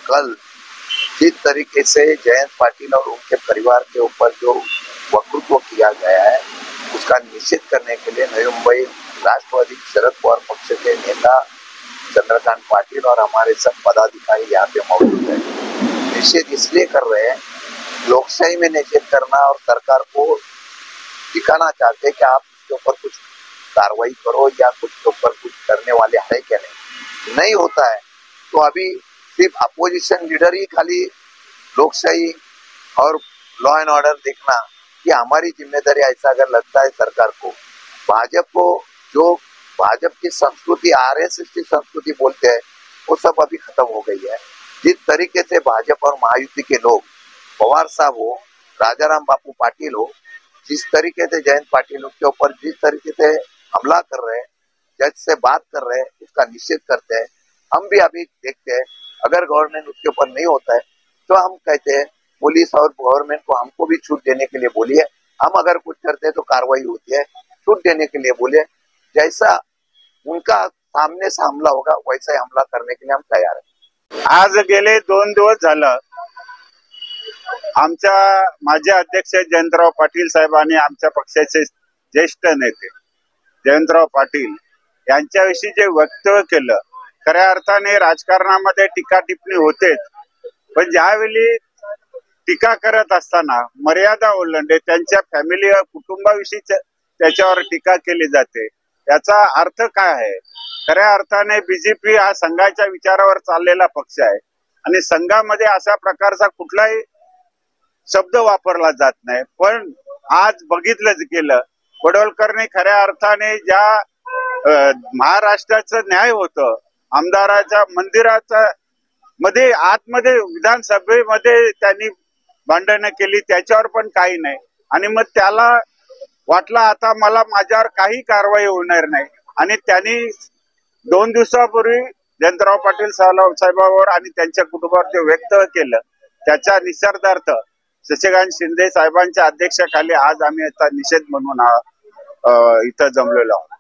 कल जिस तरीके से जयंत पाटिल और उनके परिवार के ऊपर जो वक्तव्य किया गया है उसका निषेध करने के लिए नवी मुंबई राष्ट्रवादी शरद पवार पक्ष के नेता चंद्रकांत पाटिल और हमारे सब पदाधिकारी यहाँ पे मौजूद है। निषेध इसलिए कर रहे हैं, लोकशाही में निषेध करना और सरकार को दिखाना चाहते हैं कि आप उसके ऊपर कुछ कार्रवाई करो या कुछ के ऊपर कुछ करने वाले है क्या नहीं होता है। तो अभी सिर्फ अपोजिशन लीडर ही खाली लोकशाही और लॉ एंड ऑर्डर देखना ये हमारी जिम्मेदारी, ऐसा अगर लगता है सरकार को, भाजपा को जो भाजपा की संस्कृति आरएसएस की संस्कृति बोलते हैं वो सब अभी खत्म हो गई है। जिस तरीके से भाजपा और महायुति के लोग पवार साहब हो, राजाराम बापू पाटिल हो, जिस तरीके से जयंत पाटिल के ऊपर जिस तरीके से हमला कर रहे हैं, जज से बात कर रहे हैं, उसका निषेध करते हैं। हम भी अभी देखते हैं अगर गवर्नमेंट उसके ऊपर नहीं होता है तो हम कहते हैं पुलिस और गवर्नमेंट को हमको भी छूट देने के लिए बोलिए, हम अगर कुछ करते हैं तो कार्रवाई होती है, छूट देने के लिए बोलिए, जैसा उनका सामने से हमला होगा वैसा ही हमला करने के लिए हम तैयार हैं। आज गेले 2 दिवस झालं आमच्या माजी अध्यक्ष जयंतराव पाटील साहेबांनी आमच्या पक्षाचे ज्येष्ठ नेते जयंतराव पाटील यांच्याविषयी जे वक्तव्य केलं, खऱ्या अर्थाने राजकारणामध्ये टीका टिप्पणी होतेच, पण ज्यावेळी टीका करत असताना मर्यादा ओलांडे त्यांच्या फॅमिली कुटुंबाविषयी त्याच्यावर टीका केली जाते, याचा अर्थ काय आहे? खऱ्या अर्थाने बीजेपी हा संघाच्या विचारावर चाललेला पक्ष आहे आणि संघामध्ये अशा प्रकारचा कुठलाही शब्द वापरला जात नाही। पण आज बघितलंच गेलं पडोलकरने खऱ्या अर्थाने ज्या महाराष्ट्राचं न्याय होतं, आमदाराच्या मंदिराचा मध्ये आतमध्ये विधानसभेमध्ये त्यांनी भांडणं केली, त्याच्यावर पण काही नाही आणि मग त्याला वाटलं आता मला माझ्यावर काही कारवाई होणार नाही आणि त्यांनी 2 दिवसापूर्वी जयंतराव पाटील साहेबांवर आणि त्यांच्या कुटुंबावर जे वक्तव्य केलं त्याच्या निषेधार्थ शशिकांत शिंदे साहेबांच्या अध्यक्षतेखाली आज आम्ही याचा निषेध म्हणून इथं जमलेलो आहोत।